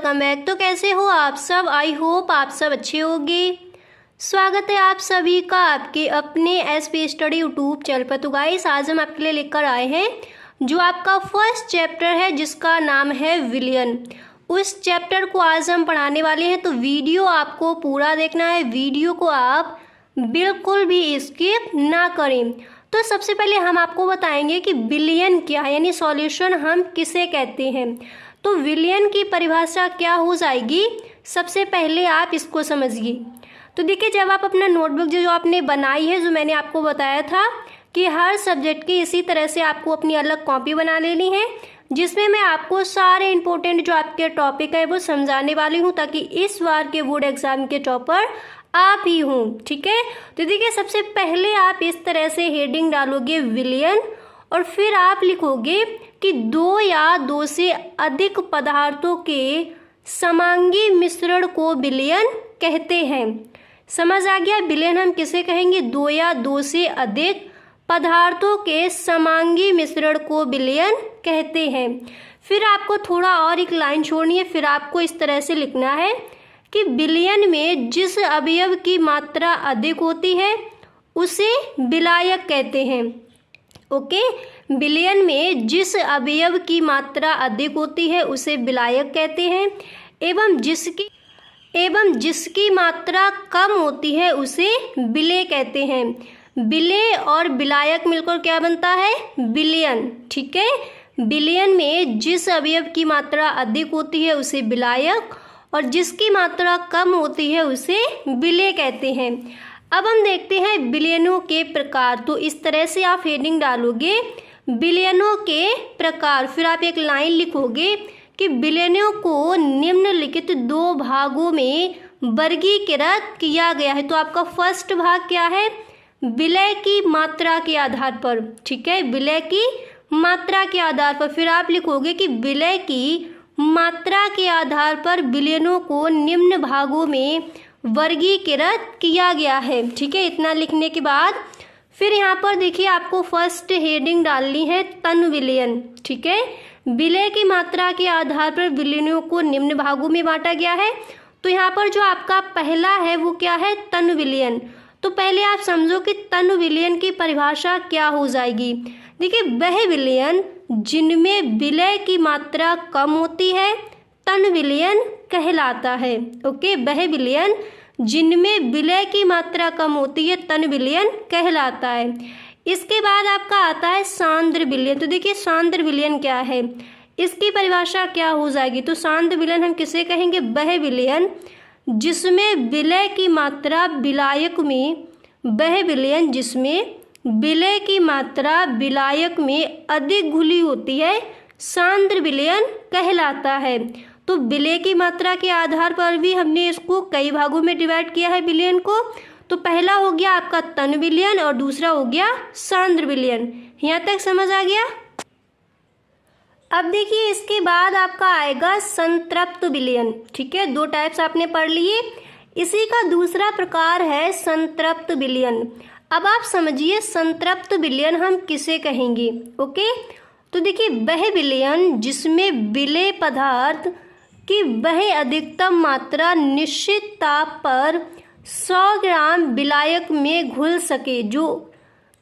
Welcome back. तो कैसे हो आप सब? आई होप आप सब अच्छे होंगे। स्वागत है आप सभी का आपके अपने एसपी स्टडी यूट्यूब चैनल पर। तो गाइस, आज हम आपके लिए लेकर आए हैं जो आपका फर्स्ट चैप्टर है जिसका नाम है विलियन। उस चैप्टर को आज हम पढ़ाने वाले हैं, तो वीडियो आपको पूरा देखना है। वीडियो को आप बिल्कुल भी स्किप ना करें। तो सबसे पहले हम आपको बताएंगे कि विलियन क्या है, यानी सॉल्यूशन हम किसे कहते हैं। तो विलियन की परिभाषा क्या हो जाएगी, सबसे पहले आप इसको समझिए। तो देखिए, जब आप अपना नोटबुक जो आपने बनाई है, जो मैंने आपको बताया था कि हर सब्जेक्ट की इसी तरह से आपको अपनी अलग कॉपी बना लेनी है, जिसमें मैं आपको सारे इंपॉर्टेंट जो आपके टॉपिक है वो समझाने वाली हूँ, ताकि इस बार के बोर्ड एग्जाम के टॉपर आप ही हूँ। ठीक है, तो देखिए, सबसे पहले आप इस तरह से हेडिंग डालोगे विलियन, और फिर आप लिखोगे कि दो या दो से अधिक पदार्थों के समांगी मिश्रण को विलियन कहते हैं। समझ आ गया? विलियन हम किसे कहेंगे? दो या दो से अधिक पदार्थों के समांगी मिश्रण को विलियन कहते हैं। फिर आपको थोड़ा और एक लाइन छोड़नी है, फिर आपको इस तरह से लिखना है कि विलियन में जिस अवयव की मात्रा अधिक होती है उसे विलायक कहते हैं। ओके, विलियन में जिस अवयव की मात्रा अधिक होती है उसे विलायक कहते हैं, एवं जिसकी मात्रा कम होती है उसे विलेय कहते हैं। विलेय और विलायक मिलकर क्या बनता है? विलियन। ठीक है, विलियन में जिस अवयव की मात्रा अधिक होती है उसे विलायक, और जिसकी मात्रा कम होती है उसे विलेय कहते हैं। अब हम देखते हैं विलियनों के प्रकार। तो इस तरह से आप हेडिंग डालोगे विलियनों के प्रकार, फिर आप एक लाइन लिखोगे कि विलियनों को निम्नलिखित दो भागों में वर्गीकृत किया गया है। तो आपका फर्स्ट भाग क्या है? विलेय की मात्रा के आधार पर। ठीक है, विलेय की मात्रा के आधार पर। फिर आप लिखोगे कि विलेय की मात्रा के आधार पर विलियनों को निम्न भागों में वर्गीकृत किया गया है। ठीक है, इतना लिखने के बाद फिर यहाँ पर देखिए, आपको फर्स्ट हेडिंग डालनी है तन विलियन। ठीक है, विलेय की मात्रा के आधार पर विलियनों को निम्न भागों में बांटा गया है। तो यहाँ पर जो आपका पहला है वो क्या है? तन विलियन। तो पहले आप समझो कि तन विलियन की परिभाषा क्या हो जाएगी। देखिए, वह विलियन जिनमें विलेय की मात्रा कम होती है तन विलियन कहलाता है। ओके, वह विलियन जिनमें विलेय की मात्रा कम होती है तन विलियन कहलाता है। इसके बाद आपका आता है सांद्र विलियन। तो देखिए, सांद्र विलियन क्या है, इसकी परिभाषा क्या हो जाएगी। तो सांद्र विलियन हम किसे कहेंगे? वह विलियन जिसमें विलेय की मात्रा विलायक में, वह विलियन जिसमें विलेय की मात्रा विलायक में अधिक घुली होती है सांद्र विलियन कहलाता है। तो विलेय की मात्रा के आधार पर भी हमने इसको कई भागों में डिवाइड किया है विलियन को। तो पहला हो गया आपका तन विलियन और दूसरा हो गया सांद्र विलियन। यहाँ तक समझ आ गया? अब देखिए, इसके बाद आपका आएगा संतृप्त विलियन। ठीक है, दो टाइप्स आपने पढ़ लिए। इसी का दूसरा प्रकार है संतृप्त विलियन। अब आप समझिए, संतृप्त विलियन हम किसे कहेंगे। ओके, तो देखिए, वह विलियन जिसमें विलेय पदार्थ की वह अधिकतम मात्रा निश्चित ताप पर 100 ग्राम विलायक में घुल सके, जो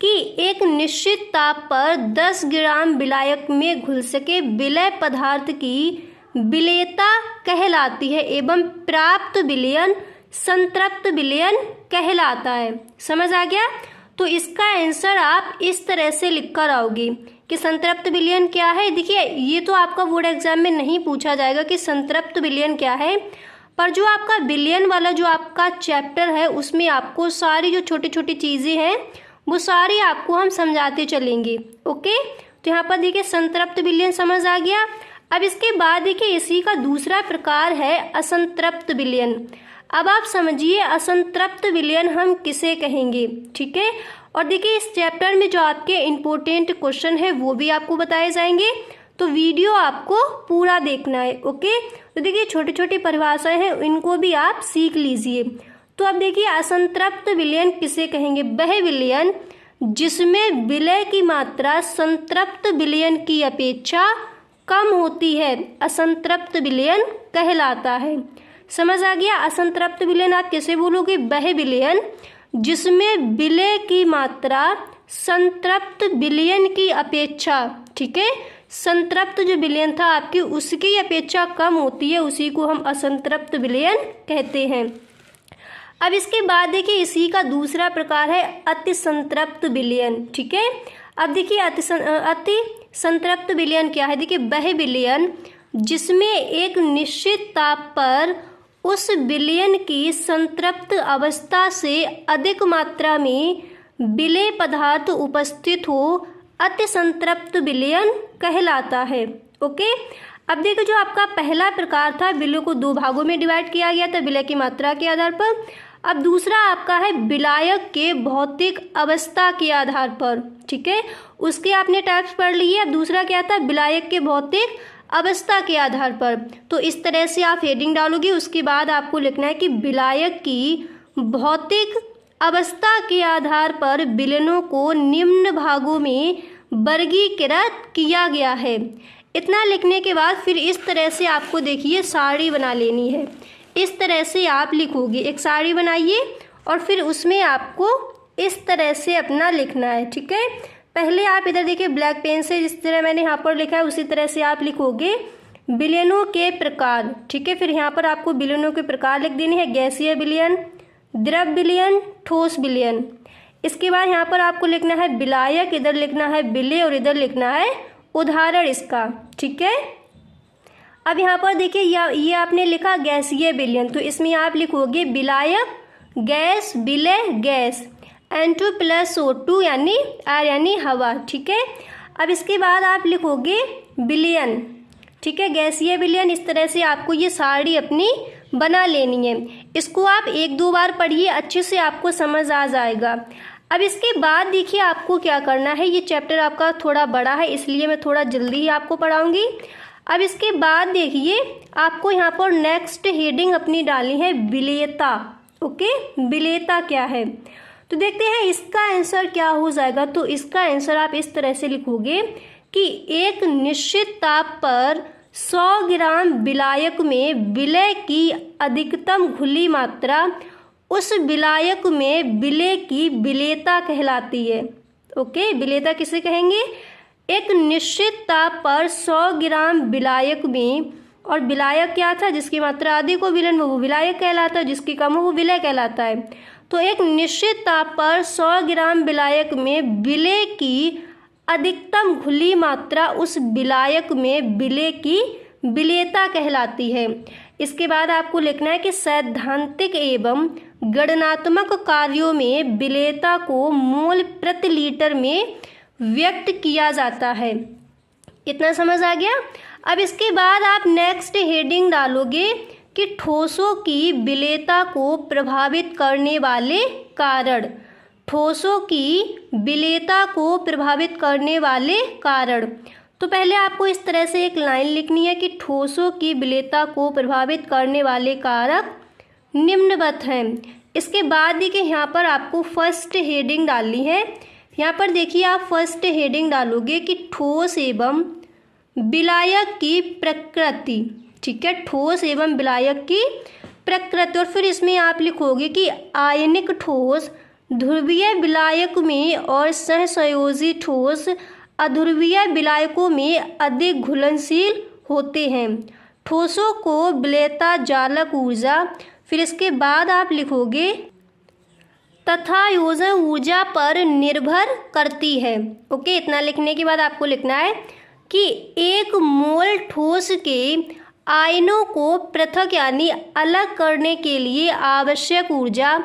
कि एक निश्चित ताप पर 10 ग्राम विलायक में घुल सके, विलेय पदार्थ की विलेयता कहलाती है, एवं प्राप्त विलियन संतृप्त विलियन कहलाता है। समझ आ गया? तो इसका आंसर आप इस तरह से लिख कर आओगे कि संतृप्त विलियन क्या है। देखिए, ये तो आपका बोर्ड एग्जाम में नहीं पूछा जाएगा कि संतृप्त विलियन क्या है, पर जो आपका विलियन वाला जो आपका चैप्टर है उसमें आपको सारी जो छोटी छोटी चीज़ें हैं वो सारी आपको हम समझाते चलेंगे। ओके, तो यहाँ पर देखिए, संतृप्त विलियन समझ आ गया। अब इसके बाद देखिए, इसी का दूसरा प्रकार है असंतृप्त विलियन। अब आप समझिए, असंतृप्त विलियन हम किसे कहेंगे। ठीक है, और देखिए, इस चैप्टर में जो आपके इम्पोर्टेंट क्वेश्चन है वो भी आपको बताए जाएंगे, तो वीडियो आपको पूरा देखना है। ओके, तो देखिए, छोटी छोटी परिभाषाएं हैं, इनको भी आप सीख लीजिए। तो अब देखिए, असंतृप्त विलियन किसे कहेंगे? वह विलियन जिसमें विलेय की मात्रा संतृप्त विलियन की अपेक्षा कम होती है असंतृप्त विलयन कहलाता है। समझ आ गया। असंतृप्त विलयन आप कैसे बोलोगे? वह विलयन जिसमें विलय की मात्रा संतृप्त विलयन की अपेक्षा, ठीक है, संतृप्त जो विलयन था आपकी उसकी अपेक्षा कम होती है, उसी को हम असंतृप्त विलयन कहते हैं। अब इसके बाद देखिए इसी का दूसरा प्रकार है अति संतृप्त विलयन, ठीक है। अब देखिए अति संतृप्त विलयन क्या है? देखिए वह विलयन जिसमें एक निश्चित ताप पर उस विलयन की संतृप्त अवस्था से अधिक मात्रा में विलेय पदार्थ उपस्थित हो अति संतृप्त विलयन कहलाता है। ओके। अब देखो जो आपका पहला प्रकार था विलय को दो भागों में डिवाइड किया गया था विलय की मात्रा के आधार पर। अब दूसरा आपका है विलायक के भौतिक अवस्था के आधार पर, ठीक है, उसके आपने टाइप्स पढ़ लिए। अब दूसरा क्या था? विलायक के भौतिक अवस्था के आधार पर। तो इस तरह से आप हेडिंग डालोगे, उसके बाद आपको लिखना है कि विलायक की भौतिक अवस्था के आधार पर विलयनों को निम्न भागों में वर्गीकृत किया गया है। इतना लिखने के बाद फिर इस तरह से आपको देखिए सारणी बना लेनी है। इस तरह से आप लिखोगे, एक सारणी बनाइए और फिर उसमें आपको इस तरह से अपना लिखना है, ठीक है। पहले आप इधर देखिए ब्लैक पेन से जिस तरह मैंने यहाँ पर लिखा है उसी तरह से आप लिखोगे विलयनों के प्रकार, ठीक है। फिर यहाँ पर आपको विलयनों के प्रकार लिख देनी है, गैसीय विलयन, द्रव विलयन, ठोस विलयन। इसके बाद यहाँ पर आपको लिखना है विलायक, इधर लिखना है विलय और इधर लिखना है उदाहरण इसका, ठीक है। अब यहाँ पर देखिए ये आपने लिखा गैसीय विलयन, तो इसमें आप लिखोगे विलायक गैस, विलय गैस, N2+O2 यानी एयर यानी हवा, ठीक है। अब इसके बाद आप लिखोगे विलयन, ठीक है, गैसीय विलयन। इस तरह से आपको ये सारणी अपनी बना लेनी है। इसको आप एक दो बार पढ़िए, अच्छे से आपको समझ आ जाएगा। अब इसके बाद देखिए आपको क्या करना है, ये चैप्टर आपका थोड़ा बड़ा है इसलिए मैं थोड़ा जल्दी ही आपको पढ़ाऊंगी। अब इसके बाद देखिए आपको यहाँ पर नेक्स्ट हेडिंग अपनी डालनी है विलेयता। ओके, विलेयता क्या है तो देखते हैं इसका आंसर क्या हो जाएगा। तो इसका आंसर आप इस तरह से लिखोगे कि एक निश्चित ताप पर 100 ग्राम विलायक में विलय की अधिकतम घुली मात्रा उस विलायक में विलय की विलेयता कहलाती है। ओके, विलेयता किसे कहेंगे? एक निश्चित ताप पर 100 ग्राम विलायक में, और विलायक क्या था? जिसकी मात्रा अधिक हो विलयन वो विलायक कहलाता है, जिसकी कम हो वो विलय कहलाता है। तो एक निश्चित ताप पर 100 ग्राम विलायक में विलय की अधिकतम घुली मात्रा उस विलायक में विलय की विलेयता कहलाती है। इसके बाद आपको लिखना है कि सैद्धांतिक एवं गणनात्मक कार्यों में विलेयता को मोल प्रति लीटर में व्यक्त किया जाता है। इतना समझ आ गया। अब इसके बाद आप नेक्स्ट हेडिंग डालोगे कि ठोसों की विलेयता को प्रभावित करने वाले कारण, ठोसों की विलेयता को प्रभावित करने वाले कारण। तो पहले आपको इस तरह से एक लाइन लिखनी है कि ठोसों की विलेयता को प्रभावित करने वाले कारक निम्नवत हैं। इसके बाद देखिए यहाँ पर आपको फर्स्ट हेडिंग डालनी है। यहाँ पर देखिए आप फर्स्ट हेडिंग डालोगे कि ठोस एवं विलायक की प्रकृति, ठीक है, ठोस एवं विलायक की प्रकृति। और फिर इसमें आप लिखोगे कि आयनिक ठोस ध्रुवीय विलायक में और सहसंयोजी ठोस अध्रुवीय विलायकों में अधिक घुलनशील होते हैं। ठोसों को विलेयता जालक ऊर्जा, फिर इसके बाद आप लिखोगे तथा योजन ऊर्जा पर निर्भर करती है। ओके, इतना लिखने के बाद आपको लिखना है कि एक मोल ठोस के आयनों को पृथक यानी अलग करने के लिए आवश्यक ऊर्जा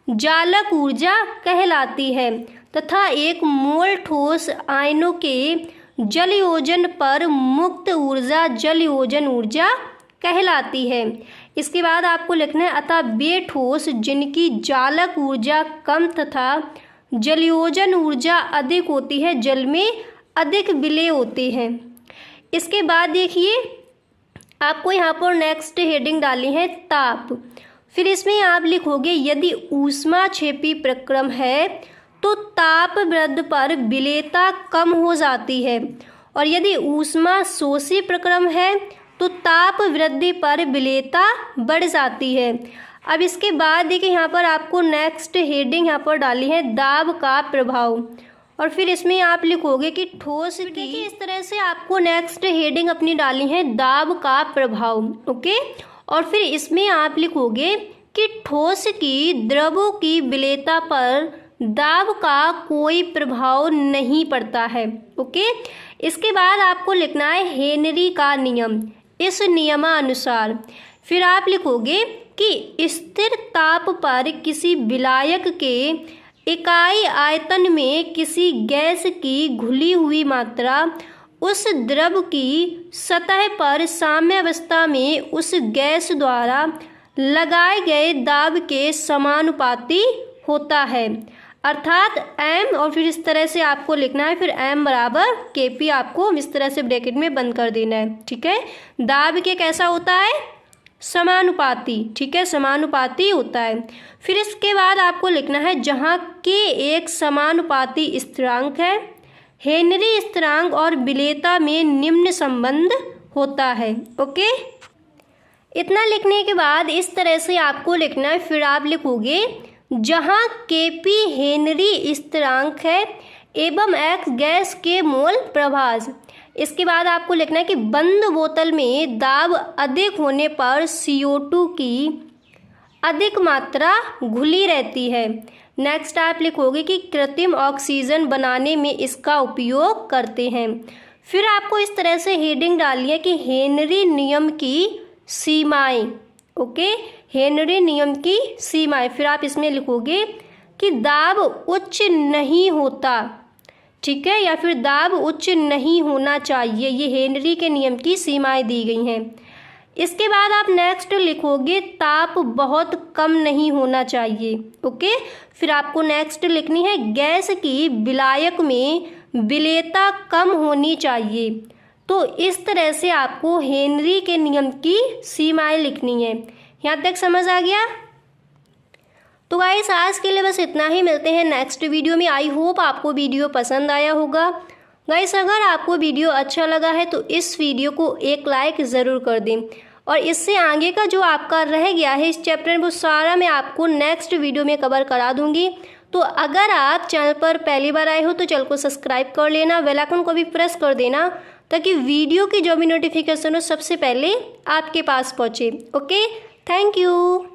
जालक ऊर्जा कहलाती है तथा एक मोल ठोस आयनों के जलयोजन पर मुक्त ऊर्जा जलयोजन ऊर्जा कहलाती है। इसके बाद आपको लिखना है अतः वे ठोस जिनकी जालक ऊर्जा कम तथा जलयोजन ऊर्जा अधिक होती है जल में अधिक विलेय होते हैं। इसके बाद देखिए आपको यहाँ पर नेक्स्ट हेडिंग डाली है ताप। फिर इसमें आप लिखोगे यदि ऊष्माक्षेपी प्रक्रम है तो ताप वृद्धि पर विलेयता कम हो जाती है और यदि ऊष्मा शोषी प्रक्रम है तो ताप वृद्धि पर विलेयता बढ़ जाती है। अब इसके बाद देखिए यहाँ पर आपको नेक्स्ट हेडिंग यहाँ पर डाली है दाब का प्रभाव, और फिर इसमें आप लिखोगे कि ठोस की, इस तरह से आपको नेक्स्ट हेडिंग अपनी डाली है दाब का प्रभाव। ओके, और फिर इसमें आप लिखोगे कि ठोस की द्रवों की विलेयता पर दाब का कोई प्रभाव नहीं पड़ता है। ओके, इसके बाद आपको लिखना है हेनरी का नियम। इस नियमानुसार फिर आप लिखोगे कि स्थिर ताप पर किसी विलायक के इकाई आयतन में किसी गैस की घुली हुई मात्रा उस द्रव की सतह पर साम्यावस्था में उस गैस द्वारा लगाए गए दाब के समानुपाती होता है, अर्थात m, और फिर इस तरह से आपको लिखना है, फिर m बराबर Kp आपको इस तरह से ब्रैकेट में बंद कर देना है। ठीक है, दाब के कैसा होता है, समानुपाती। ठीक है, समानुपाती होता है। फिर इसके बाद आपको लिखना है जहाँ K एक समानुपाती स्थिरांक है, हेनरी स्थिरांक और विलेयता में निम्न संबंध होता है। ओके, इतना लिखने के बाद इस तरह से आपको लिखना है, फिर आप लिखोगे जहाँ Kp हेनरी स्थिरांक है एवं x गैस के मोल प्रभाज। इसके बाद आपको लिखना है कि बंद बोतल में दाब अधिक होने पर CO2 की अधिक मात्रा घुली रहती है। नेक्स्ट आप लिखोगे कि कृत्रिम ऑक्सीजन बनाने में इसका उपयोग करते हैं। फिर आपको इस तरह से हेडिंग डाली है कि हेनरी नियम की सीमाएं। ओके, हेनरी नियम की सीमाएं। फिर आप इसमें लिखोगे कि दाब उच्च नहीं होता, ठीक है, या फिर दाब उच्च नहीं होना चाहिए। ये हेनरी के नियम की सीमाएं दी गई हैं। इसके बाद आप नेक्स्ट लिखोगे ताप बहुत कम नहीं होना चाहिए। ओके, फिर आपको नेक्स्ट लिखनी है गैस की विलायक में विलेयता कम होनी चाहिए। तो इस तरह से आपको हेनरी के नियम की सीमाएं लिखनी है। यहाँ तक समझ आ गया? तो गाइस आज के लिए बस इतना ही, मिलते हैं नेक्स्ट वीडियो में। आई होप आपको वीडियो पसंद आया होगा। गाइस अगर आपको वीडियो अच्छा लगा है तो इस वीडियो को एक लाइक ज़रूर कर दें, और इससे आगे का जो आपका रह गया है इस चैप्टर में वो सारा मैं आपको नेक्स्ट वीडियो में कवर करा दूंगी। तो अगर आप चैनल पर पहली बार आए हो तो चैनल को सब्सक्राइब कर लेना, बेल आइकन को भी प्रेस कर देना, ताकि वीडियो की जो भी नोटिफिकेशन हो सबसे पहले आपके पास पहुँचे। Okay, thank you.